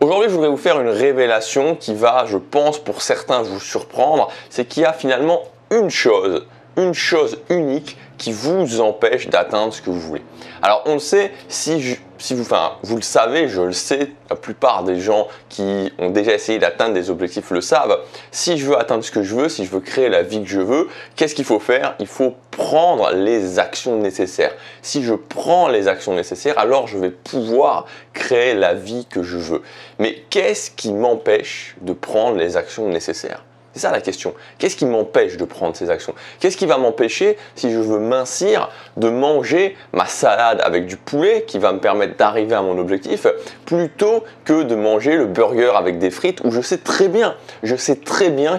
Aujourd'hui, je voudrais vous faire une révélation qui va, je pense, pour certains vous surprendre. C'est qu'il y a finalement une chose unique qui vous empêche d'atteindre ce que vous voulez. Alors, on le sait, vous le savez, je le sais, la plupart des gens qui ont déjà essayé d'atteindre des objectifs le savent. Si je veux atteindre ce que je veux, si je veux créer la vie que je veux, qu'est-ce qu'il faut faire? Il faut prendre les actions nécessaires. Si je prends les actions nécessaires, alors je vais pouvoir créer la vie que je veux. Mais qu'est-ce qui m'empêche de prendre les actions nécessaires? C'est ça la question. Qu'est-ce qui m'empêche de prendre ces actions? Qu'est-ce qui va m'empêcher, si je veux mincir, de manger ma salade avec du poulet qui va me permettre d'arriver à mon objectif, plutôt que de manger le burger avec des frites où je sais très bien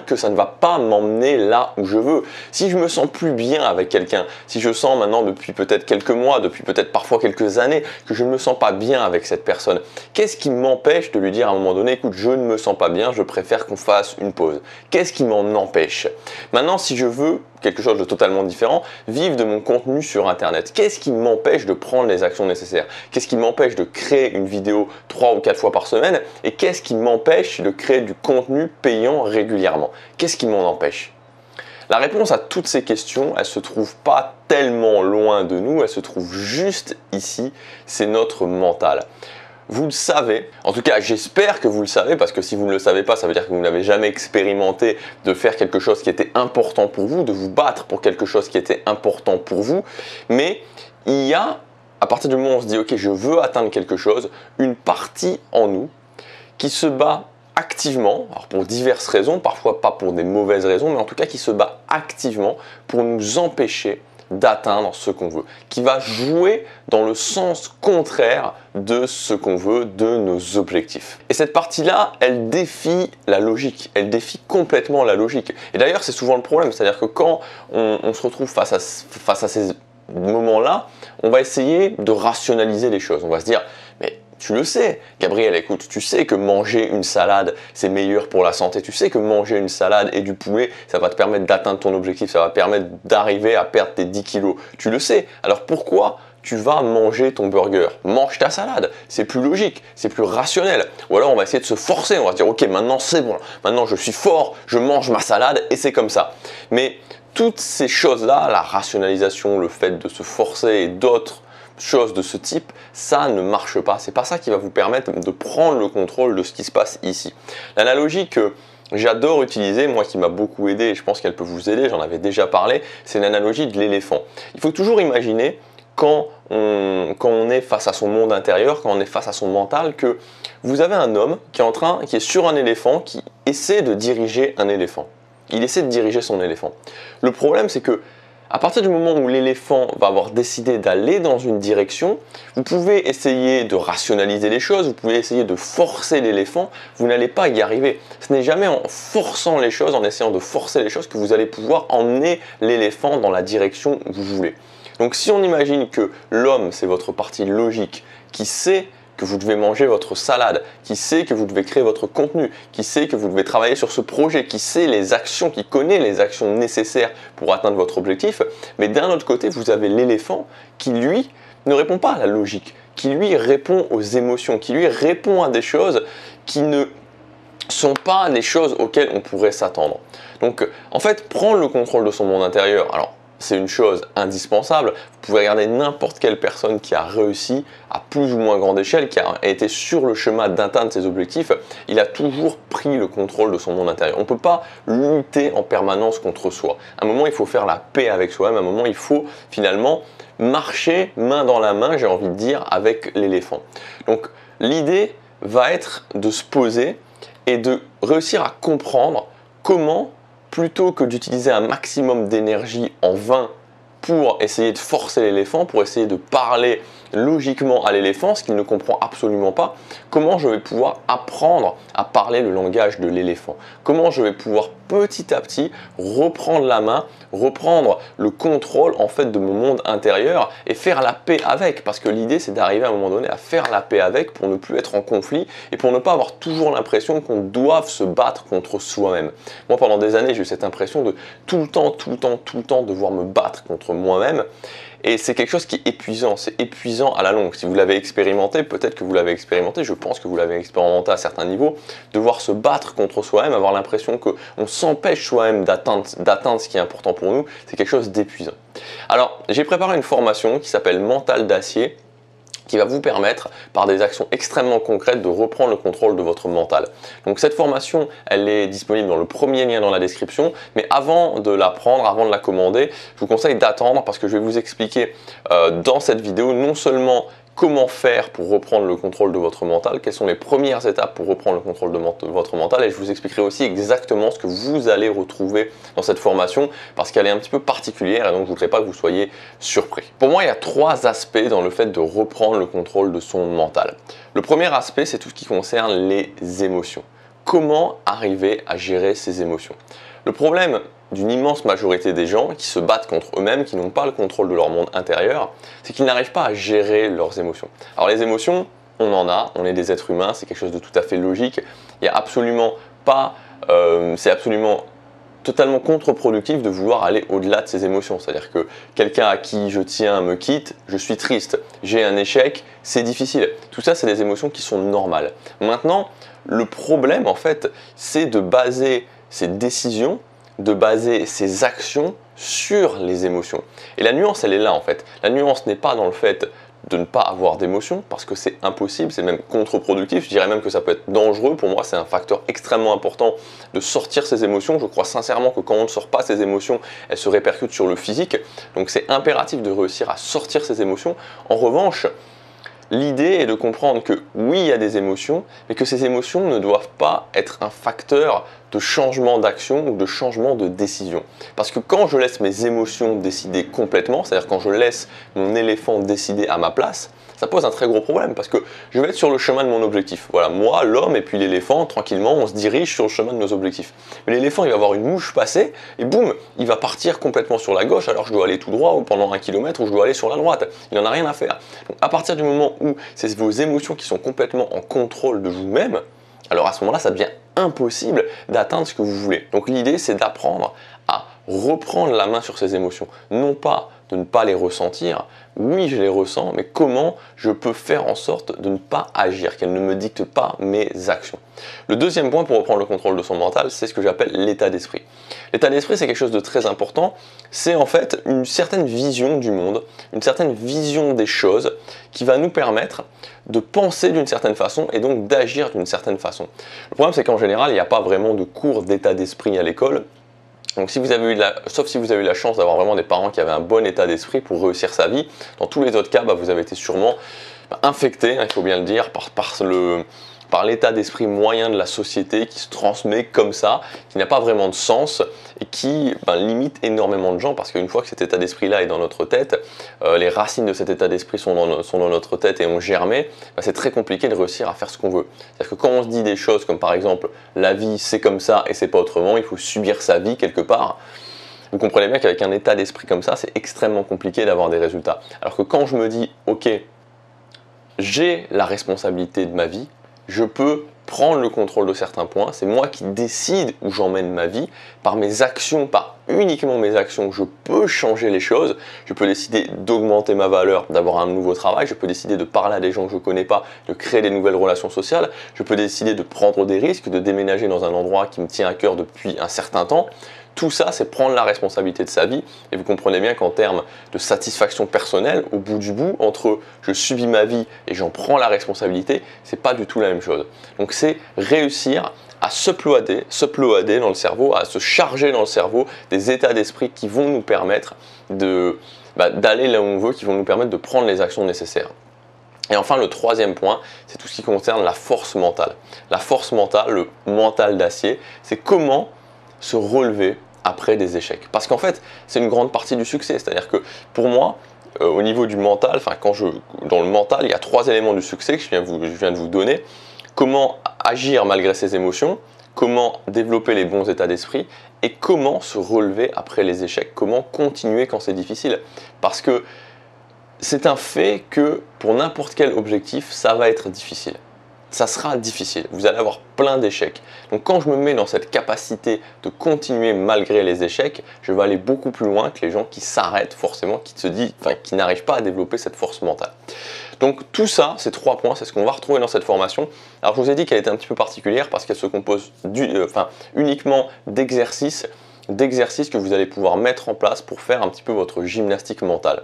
que ça ne va pas m'emmener là où je veux. Si je me sens plus bien avec quelqu'un, si je sens maintenant depuis peut-être quelques mois, depuis peut-être parfois quelques années, que je ne me sens pas bien avec cette personne, qu'est-ce qui m'empêche de lui dire à un moment donné, écoute, je ne me sens pas bien, je préfère qu'on fasse une pause? Qu'est-ce qui m'en empêche? Maintenant, si je veux quelque chose de totalement différent, vivre de mon contenu sur Internet, qu'est-ce qui m'empêche de prendre les actions nécessaires? Qu'est-ce qui m'empêche de créer une vidéo 3 ou 4 fois par semaine? Et qu'est-ce qui m'empêche de créer du contenu payant régulièrement? Qu'est-ce qui m'en empêche? La réponse à toutes ces questions, elle ne se trouve pas tellement loin de nous, elle se trouve juste ici, c'est notre mental. Vous le savez, en tout cas j'espère que vous le savez, parce que si vous ne le savez pas, ça veut dire que vous n'avez jamais expérimenté de faire quelque chose qui était important pour vous, de vous battre pour quelque chose qui était important pour vous. Mais il y a, à partir du moment où on se dit ok, je veux atteindre quelque chose, une partie en nous qui se bat activement, alors pour diverses raisons, parfois pas pour des mauvaises raisons, mais en tout cas qui se bat activement pour nous empêcher d'atteindre ce qu'on veut, qui va jouer dans le sens contraire de ce qu'on veut, de nos objectifs. Et cette partie-là, elle défie la logique, elle défie complètement la logique. Et d'ailleurs, c'est souvent le problème, c'est-à-dire que quand on se retrouve face à ces moments-là, on va essayer de rationaliser les choses. On va se dire, mais tu le sais, Gabriel, écoute, tu sais que manger une salade, c'est meilleur pour la santé. Tu sais que manger une salade et du poulet, ça va te permettre d'atteindre ton objectif, ça va te permettre d'arriver à perdre tes 10 kilos. Tu le sais. Alors pourquoi tu vas manger ton burger? Mange ta salade. C'est plus logique, c'est plus rationnel. Ou alors on va essayer de se forcer, on va se dire, ok, maintenant c'est bon, maintenant je suis fort, je mange ma salade et c'est comme ça. Mais toutes ces choses-là, la rationalisation, le fait de se forcer et d'autres choses de ce type, ça ne marche pas. C'est pas ça qui va vous permettre de prendre le contrôle de ce qui se passe ici. L'analogie que j'adore utiliser, moi qui m'a beaucoup aidé, et je pense qu'elle peut vous aider, j'en avais déjà parlé, c'est l'analogie de l'éléphant. Il faut toujours imaginer quand on est face à son monde intérieur, quand on est face à son mental, que vous avez un homme qui est sur un éléphant, qui essaie de diriger un éléphant. Il essaie de diriger son éléphant. Le problème, c'est que à partir du moment où l'éléphant va avoir décidé d'aller dans une direction, vous pouvez essayer de rationaliser les choses, vous pouvez essayer de forcer l'éléphant, vous n'allez pas y arriver. Ce n'est jamais en forçant les choses, en essayant de forcer les choses, que vous allez pouvoir emmener l'éléphant dans la direction où vous voulez. Donc si on imagine que l'homme, c'est votre partie logique, qui sait que vous devez manger votre salade, qui sait que vous devez créer votre contenu, qui sait que vous devez travailler sur ce projet, qui sait les actions, qui connaît les actions nécessaires pour atteindre votre objectif. Mais d'un autre côté, vous avez l'éléphant qui, lui, ne répond pas à la logique, qui, lui, répond aux émotions, qui, lui, répond à des choses qui ne sont pas les choses auxquelles on pourrait s'attendre. Donc, en fait, prendre le contrôle de son monde intérieur, alors, c'est une chose indispensable. Vous pouvez regarder n'importe quelle personne qui a réussi à plus ou moins grande échelle, qui a été sur le chemin d'atteindre ses objectifs. Il a toujours pris le contrôle de son monde intérieur. On ne peut pas lutter en permanence contre soi. À un moment, il faut faire la paix avec soi-même. À un moment, il faut finalement marcher main dans la main, j'ai envie de dire, avec l'éléphant. Donc, l'idée va être de se poser et de réussir à comprendre comment, plutôt que d'utiliser un maximum d'énergie en vain pour essayer de forcer l'éléphant, pour essayer de parler logiquement à l'éléphant, ce qu'il ne comprend absolument pas, comment je vais pouvoir apprendre à parler le langage de l'éléphant? Comment je vais pouvoir petit à petit reprendre la main, reprendre le contrôle en fait de mon monde intérieur et faire la paix avec? Parce que l'idée, c'est d'arriver à un moment donné à faire la paix avec pour ne plus être en conflit et pour ne pas avoir toujours l'impression qu'on doive se battre contre soi-même. Moi, pendant des années, j'ai eu cette impression de tout le temps devoir me battre contre moi-même. Et c'est quelque chose qui est épuisant, c'est épuisant à la longue. Si vous l'avez expérimenté, peut-être que vous l'avez expérimenté, je pense que vous l'avez expérimenté à certains niveaux, devoir se battre contre soi-même, avoir l'impression qu'on s'empêche soi-même d'atteindre ce qui est important pour nous, c'est quelque chose d'épuisant. Alors, j'ai préparé une formation qui s'appelle Mental d'acier, qui va vous permettre, par des actions extrêmement concrètes, de reprendre le contrôle de votre mental. Donc cette formation, elle est disponible dans le premier lien dans la description, mais avant de la prendre, avant de la commander, je vous conseille d'attendre parce que je vais vous expliquer dans cette vidéo non seulement comment faire pour reprendre le contrôle de votre mental, quelles sont les premières étapes pour reprendre le contrôle de votre mental, et je vous expliquerai aussi exactement ce que vous allez retrouver dans cette formation, parce qu'elle est un petit peu particulière, et donc je ne voudrais pas que vous soyez surpris. Pour moi, il y a 3 aspects dans le fait de reprendre le contrôle de son mental. Le premier aspect, c'est tout ce qui concerne les émotions. Comment arriver à gérer ses émotions? Le problème d'une immense majorité des gens qui se battent contre eux-mêmes, qui n'ont pas le contrôle de leur monde intérieur, c'est qu'ils n'arrivent pas à gérer leurs émotions. Alors les émotions, on en a, on est des êtres humains, c'est quelque chose de tout à fait logique. Il n'y a absolument pas, c'est absolument totalement contre-productif de vouloir aller au-delà de ses émotions. C'est-à-dire que quelqu'un à qui je tiens me quitte, je suis triste, j'ai un échec, c'est difficile. Tout ça, c'est des émotions qui sont normales. Maintenant, le problème, en fait, c'est de baser ses décisions, de baser ses actions sur les émotions. Et la nuance, elle est là en fait. La nuance n'est pas dans le fait de ne pas avoir d'émotions, parce que c'est impossible, c'est même contre-productif. Je dirais même que ça peut être dangereux. Pour moi, c'est un facteur extrêmement important de sortir ses émotions. Je crois sincèrement que quand on ne sort pas ses émotions, elles se répercutent sur le physique. Donc c'est impératif de réussir à sortir ses émotions. En revanche, l'idée est de comprendre que oui, il y a des émotions, mais que ces émotions ne doivent pas être un facteur de changement d'action ou de changement de décision. Parce que quand je laisse mes émotions décider complètement, c'est-à-dire quand je laisse mon éléphant décider à ma place, ça pose un très gros problème parce que je vais être sur le chemin de mon objectif. Voilà, moi, l'homme et puis l'éléphant, tranquillement, on se dirige sur le chemin de nos objectifs. Mais l'éléphant, il va voir une mouche passer et boum, il va partir complètement sur la gauche alors que je dois aller tout droit ou pendant 1 kilomètre ou je dois aller sur la droite. Il n'en a rien à faire. Donc, à partir du moment où c'est vos émotions qui sont complètement en contrôle de vous-même, alors à ce moment-là, ça devient impossible d'atteindre ce que vous voulez. Donc l'idée, c'est d'apprendre à reprendre la main sur ces émotions. Non pas de ne pas les ressentir, oui je les ressens, mais comment je peux faire en sorte de ne pas agir, qu'elles ne me dictent pas mes actions. Le deuxième point pour reprendre le contrôle de son mental, c'est ce que j'appelle l'état d'esprit. L'état d'esprit, c'est quelque chose de très important, c'est en fait une certaine vision du monde, une certaine vision des choses qui va nous permettre de penser d'une certaine façon et donc d'agir d'une certaine façon. Le problème, c'est qu'en général, il n'y a pas vraiment de cours d'état d'esprit à l'école. Donc sauf si vous avez eu la chance d'avoir vraiment des parents qui avaient un bon état d'esprit pour réussir sa vie, dans tous les autres cas, vous avez été sûrement infecté, il faut bien le dire, par l'état d'esprit moyen de la société qui se transmet comme ça, qui n'a pas vraiment de sens et qui limite énormément de gens parce qu'une fois que cet état d'esprit-là est dans notre tête, les racines de cet état d'esprit sont dans notre tête et ont germé, c'est très compliqué de réussir à faire ce qu'on veut. C'est-à-dire que quand on se dit des choses comme par exemple « la vie c'est comme ça et c'est pas autrement, il faut subir sa vie quelque part », vous comprenez bien qu'avec un état d'esprit comme ça, c'est extrêmement compliqué d'avoir des résultats. Alors que quand je me dis « ok, j'ai la responsabilité de ma vie », je peux prendre le contrôle de certains points, c'est moi qui décide où j'emmène ma vie, par mes actions, par uniquement mes actions, je peux changer les choses, je peux décider d'augmenter ma valeur, d'avoir un nouveau travail, je peux décider de parler à des gens que je ne connais pas, de créer des nouvelles relations sociales, je peux décider de prendre des risques, de déménager dans un endroit qui me tient à cœur depuis un certain temps. Tout ça, c'est prendre la responsabilité de sa vie. Et vous comprenez bien qu'en termes de satisfaction personnelle, au bout du bout, entre je subis ma vie et j'en prends la responsabilité, c'est pas du tout la même chose. Donc c'est réussir à s'uploader dans le cerveau, à se charger dans le cerveau des états d'esprit qui vont nous permettre d'aller là où on veut, qui vont nous permettre de prendre les actions nécessaires. Et enfin, le troisième point, c'est tout ce qui concerne la force mentale. La force mentale, le mental d'acier, c'est comment se relever après des échecs. Parce qu'en fait, c'est une grande partie du succès. C'est-à-dire que pour moi, au niveau du mental, dans le mental, il y a 3 éléments du succès que je viens de vous donner. Comment agir malgré ses émotions, comment développer les bons états d'esprit et comment se relever après les échecs, comment continuer quand c'est difficile. Parce que c'est un fait que pour n'importe quel objectif, ça va être difficile. ça sera difficile. Vous allez avoir plein d'échecs. Donc quand je me mets dans cette capacité de continuer malgré les échecs, je vais aller beaucoup plus loin que les gens qui s'arrêtent forcément, qui n'arrivent pas à développer cette force mentale. Donc tout ça, ces 3 points, c'est ce qu'on va retrouver dans cette formation. Alors je vous ai dit qu'elle était un petit peu particulière parce qu'elle se compose uniquement d'exercices que vous allez pouvoir mettre en place pour faire un petit peu votre gymnastique mentale.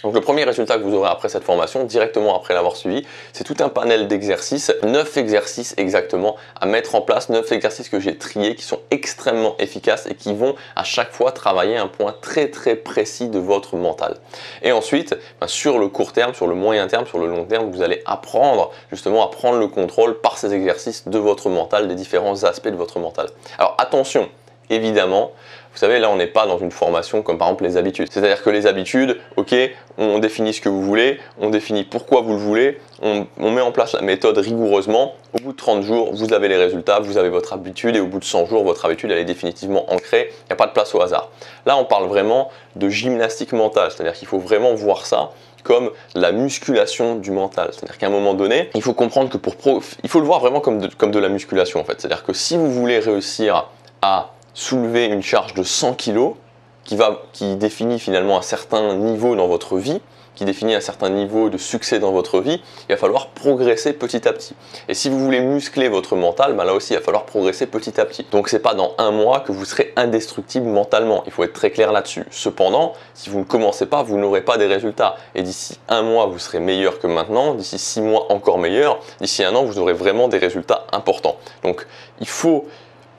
Donc le premier résultat que vous aurez après cette formation, directement après l'avoir suivi, c'est tout un panel d'exercices, 9 exercices exactement à mettre en place, 9 exercices que j'ai triés qui sont extrêmement efficaces et qui vont à chaque fois travailler un point très précis de votre mental. Et ensuite, sur le court terme, sur le moyen terme, sur le long terme, vous allez apprendre justement à prendre le contrôle par ces exercices de votre mental, des différents aspects de votre mental. Alors attention, évidemment, vous savez, là on n'est pas dans une formation comme par exemple les habitudes. C'est-à-dire que les habitudes, ok, on définit ce que vous voulez, on définit pourquoi vous le voulez, on met en place la méthode rigoureusement. Au bout de 30 jours, vous avez les résultats, vous avez votre habitude et au bout de 100 jours, votre habitude elle est définitivement ancrée, il n'y a pas de place au hasard. Là on parle vraiment de gymnastique mentale, c'est-à-dire qu'il faut vraiment voir ça comme la musculation du mental. C'est-à-dire qu'à un moment donné, il faut comprendre que il faut le voir vraiment comme de la musculation en fait. C'est-à-dire que si vous voulez réussir à soulever une charge de 100 kg qui définit finalement un certain niveau dans votre vie, qui définit un certain niveau de succès dans votre vie, il va falloir progresser petit à petit. Et si vous voulez muscler votre mental, là aussi il va falloir progresser petit à petit. Donc c'est pas dans un mois que vous serez indestructible mentalement, il faut être très clair là-dessus. Cependant, si vous ne commencez pas, vous n'aurez pas des résultats. Et d'ici un mois, vous serez meilleur que maintenant, d'ici 6 mois encore meilleur, d'ici un an, vous aurez vraiment des résultats importants. Donc il faut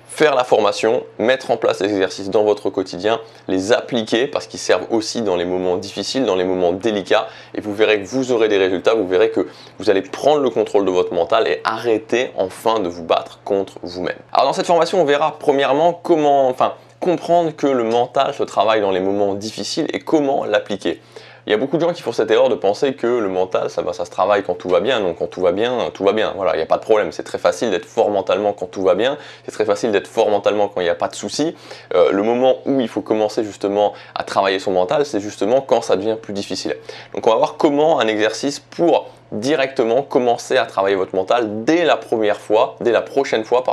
faire la formation, mettre en place les exercices dans votre quotidien, les appliquer parce qu'ils servent aussi dans les moments difficiles, dans les moments délicats et vous verrez que vous aurez des résultats, vous verrez que vous allez prendre le contrôle de votre mental et arrêter enfin de vous battre contre vous-même. Alors dans cette formation, on verra premièrement comprendre que le mental se travaille dans les moments difficiles et comment l'appliquer. Il y a beaucoup de gens qui font cette erreur de penser que le mental, ça se travaille quand tout va bien. Donc quand tout va bien, tout va bien. Voilà, il n'y a pas de problème. C'est très facile d'être fort mentalement quand tout va bien. C'est très facile d'être fort mentalement quand il n'y a pas de soucis. Le moment où il faut commencer justement à travailler son mental, c'est justement quand ça devient plus difficile. Donc on va voir comment un exercice pour directement commencer à travailler votre mental dès la prochaine fois,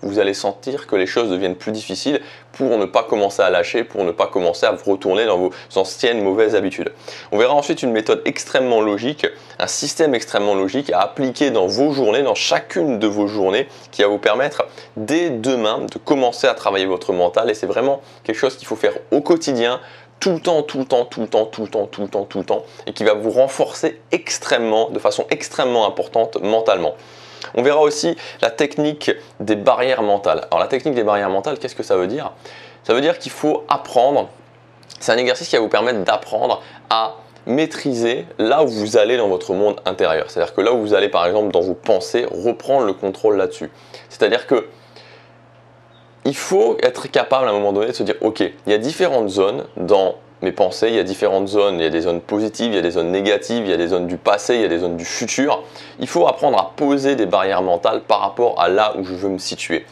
vous allez sentir que les choses deviennent plus difficiles pour ne pas commencer à lâcher, pour ne pas commencer à vous retourner dans vos anciennes mauvaises habitudes. On verra ensuite une méthode extrêmement logique, un système extrêmement logique à appliquer dans vos journées, dans chacune de vos journées, qui va vous permettre dès demain de commencer à travailler votre mental et c'est vraiment quelque chose qu'il faut faire au quotidien, tout le temps, et qui va vous renforcer de façon extrêmement importante mentalement. On verra aussi la technique des barrières mentales. Alors la technique des barrières mentales, qu'est-ce que ça veut dire? Ça veut dire qu'il faut apprendre, c'est un exercice qui va vous permettre d'apprendre à maîtriser là où vous allez dans votre monde intérieur. C'est-à-dire que là où vous allez par exemple dans vos pensées, reprendre le contrôle là-dessus. C'est-à-dire que il faut être capable à un moment donné de se dire ok, il y a différentes zones dans mes pensées, il y a différentes zones, il y a des zones positives, il y a des zones négatives, il y a des zones du passé, il y a des zones du futur. Il faut apprendre à poser des barrières mentales par rapport à là où je veux me situer.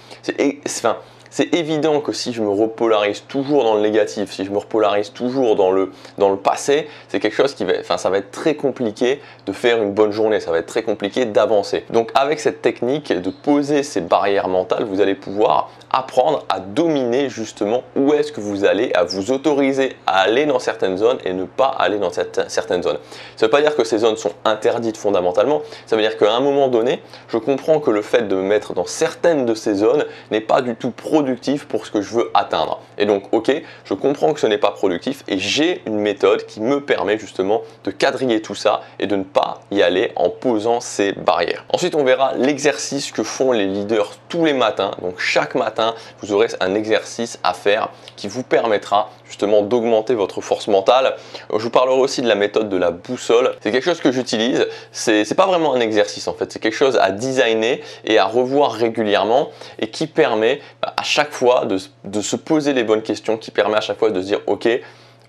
C'est évident que si je me repolarise toujours dans le négatif, si je me repolarise toujours dans le passé, c'est quelque chose ça va être très compliqué de faire une bonne journée, ça va être très compliqué d'avancer. Donc avec cette technique de poser ces barrières mentales, vous allez pouvoir apprendre à dominer justement où est-ce que vous allez, à vous autoriser à aller dans certaines zones et ne pas aller dans certaines zones. Ça ne veut pas dire que ces zones sont interdites fondamentalement, ça veut dire qu'à un moment donné, je comprends que le fait de me mettre dans certaines de ces zones n'est pas du tout productif pour ce que je veux atteindre. Et donc, ok, je comprends que ce n'est pas productif et j'ai une méthode qui me permet justement de quadriller tout ça et de ne pas y aller en posant ces barrières. Ensuite, on verra l'exercice que font les leaders tous les matins. Donc, chaque matin, vous aurez un exercice à faire qui vous permettra justement d'augmenter votre force mentale. Je vous parlerai aussi de la méthode de la boussole. C'est quelque chose que j'utilise. C'est pas vraiment un exercice en fait. C'est quelque chose à designer et à revoir régulièrement et qui permet à chaque fois de se poser les bonnes questions, qui permet à chaque fois de se dire ok,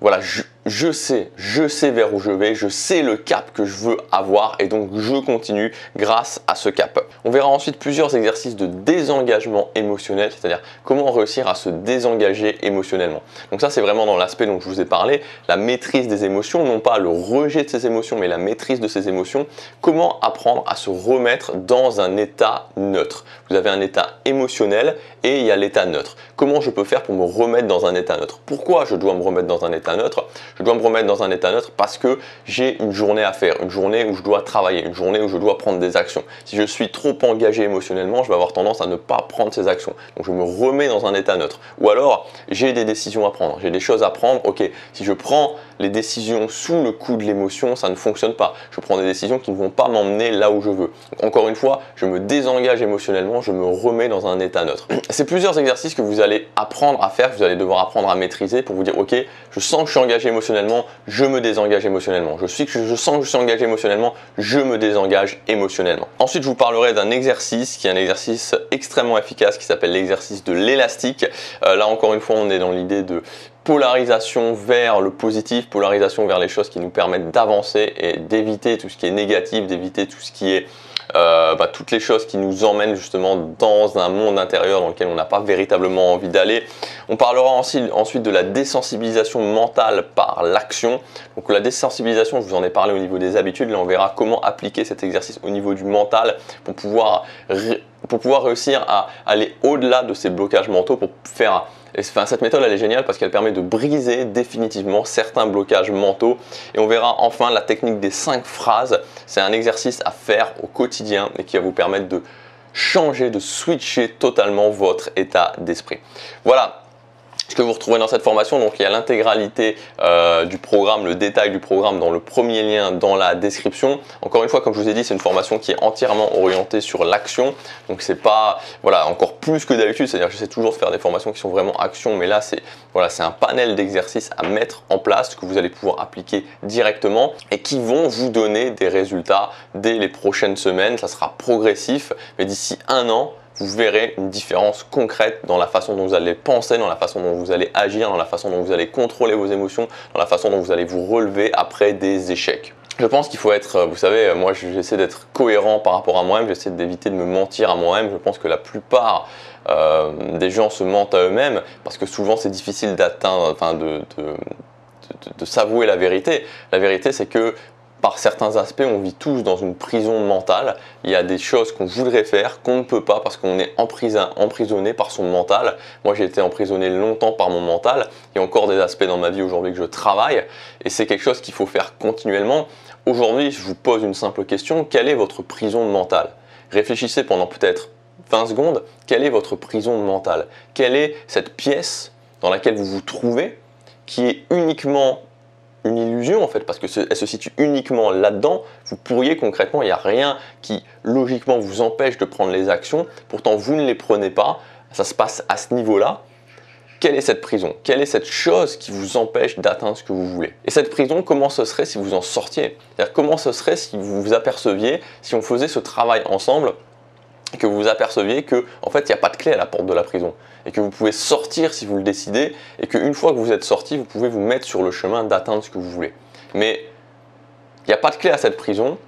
voilà, je sais vers où je vais, je sais le cap que je veux avoir et donc je continue grâce à ce cap. On verra ensuite plusieurs exercices de désengagement émotionnel, c'est-à-dire comment réussir à se désengager émotionnellement. Donc ça, c'est vraiment dans l'aspect dont je vous ai parlé, la maîtrise des émotions, non pas le rejet de ses émotions, mais la maîtrise de ses émotions. Comment apprendre à se remettre dans un état neutre. Vous avez un état émotionnel et il y a l'état neutre. Comment je peux faire pour me remettre dans un état neutre? Pourquoi je dois me remettre dans un état neutre? Je dois me remettre dans un état neutre parce que j'ai une journée à faire, une journée où je dois travailler, une journée où je dois prendre des actions. Si je suis trop engagé émotionnellement, je vais avoir tendance à ne pas prendre ces actions. Donc je me remets dans un état neutre. Ou alors, j'ai des décisions à prendre, j'ai des choses à prendre. Ok, si je prends les décisions sous le coup de l'émotion, ça ne fonctionne pas. Je prends des décisions qui ne vont pas m'emmener là où je veux. Donc, encore une fois, je me désengage émotionnellement, je me remets dans un état neutre. C'est plusieurs exercices que vous allez apprendre à faire, que vous allez devoir apprendre à maîtriser pour vous dire ok, je sens que je suis engagé émotionnellement, je me désengage émotionnellement. Je sens que je suis engagé émotionnellement, je me désengage émotionnellement. Ensuite, je vous parlerai d'un exercice qui est un exercice extrêmement efficace qui s'appelle l'exercice de l'élastique. Là, encore une fois, on est dans l'idée de polarisation vers le positif, polarisation vers les choses qui nous permettent d'avancer et d'éviter tout ce qui est négatif, d'éviter tout ce qui est toutes les choses qui nous emmènent justement dans un monde intérieur dans lequel on n'a pas véritablement envie d'aller. On parlera ensuite de la désensibilisation mentale par l'action. Donc la désensibilisation, je vous en ai parlé au niveau des habitudes. Là, on verra comment appliquer cet exercice au niveau du mental pour pouvoir réussir à aller au-delà de ces blocages mentaux pour faire... cette méthode elle est géniale parce qu'elle permet de briser définitivement certains blocages mentaux. Et on verra enfin la technique des 5 phrases. C'est un exercice à faire au quotidien et qui va vous permettre de changer, de switcher totalement votre état d'esprit. Voilà ce que vous retrouverez dans cette formation. Donc il y a l'intégralité du programme, le détail du programme dans le premier lien dans la description. Encore une fois, comme je vous ai dit, c'est une formation qui est entièrement orientée sur l'action. Donc c'est pas encore plus que d'habitude, c'est-à-dire que j'essaie toujours de faire des formations qui sont vraiment action, mais là c'est un panel d'exercices à mettre en place que vous allez pouvoir appliquer directement et qui vont vous donner des résultats dès les prochaines semaines. Ça sera progressif, mais d'ici un an, vous verrez une différence concrète dans la façon dont vous allez penser, dans la façon dont vous allez agir, dans la façon dont vous allez contrôler vos émotions, dans la façon dont vous allez vous relever après des échecs. Je pense qu'il faut être, vous savez, moi j'essaie d'être cohérent par rapport à moi-même, j'essaie d'éviter de me mentir à moi-même. Je pense que la plupart des gens se mentent à eux-mêmes parce que souvent c'est difficile d'atteindre, de s'avouer la vérité. La vérité, c'est que par certains aspects, on vit tous dans une prison mentale. Il y a des choses qu'on voudrait faire, qu'on ne peut pas parce qu'on est emprisonné par son mental. Moi, j'ai été emprisonné longtemps par mon mental. Il y a encore des aspects dans ma vie aujourd'hui que je travaille et c'est quelque chose qu'il faut faire continuellement. Aujourd'hui, je vous pose une simple question. Quelle est votre prison mentale? Réfléchissez pendant peut-être 20 secondes. Quelle est votre prison mentale? Quelle est cette pièce dans laquelle vous vous trouvez qui est uniquement une illusion en fait, parce qu'elle se situe uniquement là-dedans. Vous pourriez concrètement, il n'y a rien qui logiquement vous empêche de prendre les actions, pourtant vous ne les prenez pas, ça se passe à ce niveau-là. Quelle est cette prison? Quelle est cette chose qui vous empêche d'atteindre ce que vous voulez? Et cette prison, comment ce serait si vous en sortiez? C'est-à-dire comment ce serait si vous vous aperceviez, si on faisait ce travail ensemble, et que vous vous aperceviez que en fait il n'y a pas de clé à la porte de la prison et que vous pouvez sortir si vous le décidez et qu'une fois que vous êtes sorti, vous pouvez vous mettre sur le chemin d'atteindre ce que vous voulez. Mais il n'y a pas de clé à cette prison,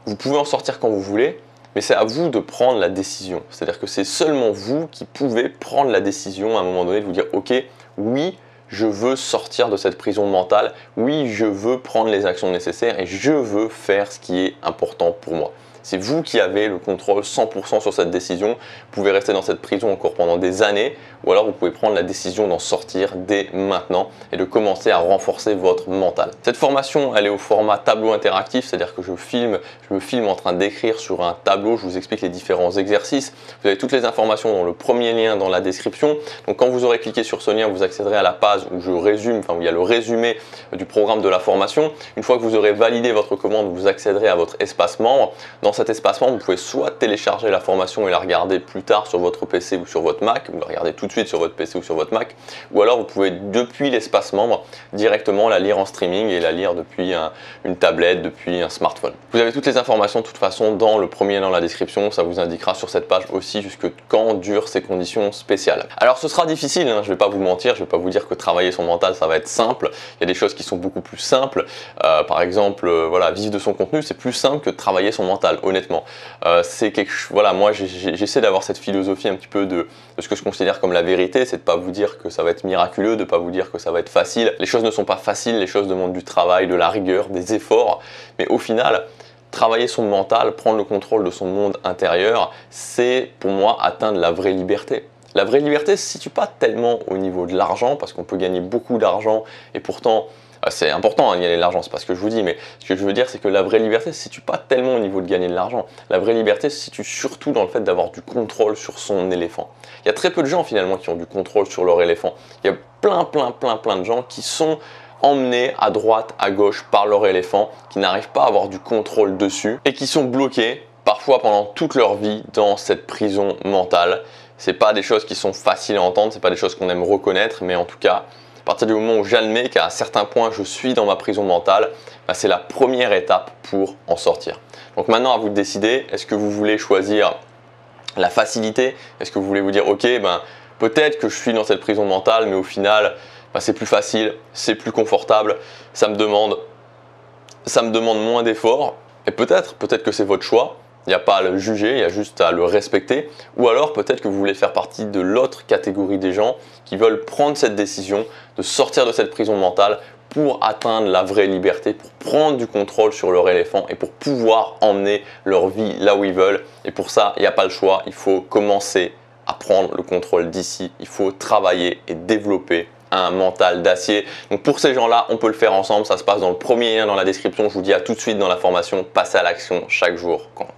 vous pouvez en sortir quand vous voulez, mais c'est à vous de prendre la décision. C'est-à-dire que c'est seulement vous qui pouvez prendre la décision à un moment donné de vous dire ok, oui, je veux sortir de cette prison mentale, oui, je veux prendre les actions nécessaires et je veux faire ce qui est important pour moi. C'est vous qui avez le contrôle 100% sur cette décision. Vous pouvez rester dans cette prison encore pendant des années ou alors vous pouvez prendre la décision d'en sortir dès maintenant et de commencer à renforcer votre mental. Cette formation, elle est au format tableau interactif, c'est-à-dire que je me filme en train d'écrire sur un tableau, je vous explique les différents exercices. Vous avez toutes les informations dans le premier lien dans la description. Donc quand vous aurez cliqué sur ce lien, vous accéderez à la page où je résume, où il y a le résumé du programme de la formation. Une fois que vous aurez validé votre commande, vous accéderez à votre espace membre. Dans dans cet espace-membre, vous pouvez soit télécharger la formation et la regarder plus tard sur votre PC ou sur votre Mac, ou la regarder tout de suite sur votre PC ou sur votre Mac, ou alors vous pouvez depuis l'espace-membre directement la lire en streaming et la lire depuis une tablette, depuis un smartphone. Vous avez toutes les informations de toute façon dans le premier lien dans la description, ça vous indiquera sur cette page aussi jusque quand durent ces conditions spéciales. Alors ce sera difficile, hein, je ne vais pas vous mentir, je ne vais pas vous dire que travailler son mental ça va être simple, il y a des choses qui sont beaucoup plus simples, par exemple voilà, vivre de son contenu c'est plus simple que de travailler son mental, honnêtement. Voilà, moi j'essaie d'avoir cette philosophie un petit peu de ce que je considère comme la vérité, c'est de pas vous dire que ça va être miraculeux, de pas vous dire que ça va être facile. Les choses ne sont pas faciles, les choses demandent du travail, de la rigueur, des efforts, mais au final, travailler son mental, prendre le contrôle de son monde intérieur, c'est pour moi atteindre la vraie liberté. La vraie liberté ne se situe pas tellement au niveau de l'argent, parce qu'on peut gagner beaucoup d'argent et pourtant c'est important de gagner de l'argent, c'est pas ce que je vous dis, mais ce que je veux dire c'est que la vraie liberté ne se situe pas tellement au niveau de gagner de l'argent. La vraie liberté se situe surtout dans le fait d'avoir du contrôle sur son éléphant. Il y a très peu de gens finalement qui ont du contrôle sur leur éléphant. Il y a plein de gens qui sont emmenés à droite, à gauche par leur éléphant, qui n'arrivent pas à avoir du contrôle dessus et qui sont bloqués parfois pendant toute leur vie dans cette prison mentale. C'est pas des choses qui sont faciles à entendre, c'est pas des choses qu'on aime reconnaître, mais en tout cas, à partir du moment où j'admets qu'à un certain point je suis dans ma prison mentale, c'est la première étape pour en sortir. Donc maintenant à vous de décider, est-ce que vous voulez choisir la facilité? Est-ce que vous voulez vous dire ok, peut-être que je suis dans cette prison mentale, mais au final c'est plus facile, c'est plus confortable, ça me demande moins d'efforts, et peut-être que c'est votre choix. Il n'y a pas à le juger, il y a juste à le respecter. Ou alors peut-être que vous voulez faire partie de l'autre catégorie des gens qui veulent prendre cette décision de sortir de cette prison mentale pour atteindre la vraie liberté, pour prendre du contrôle sur leur éléphant et pour pouvoir emmener leur vie là où ils veulent. Et pour ça, il n'y a pas le choix, il faut commencer à prendre le contrôle d'ici. Il faut travailler et développer un mental d'acier. Donc pour ces gens-là, on peut le faire ensemble. Ça se passe dans le premier lien dans la description. Je vous dis à tout de suite dans la formation. Passez à l'action, chaque jour compte.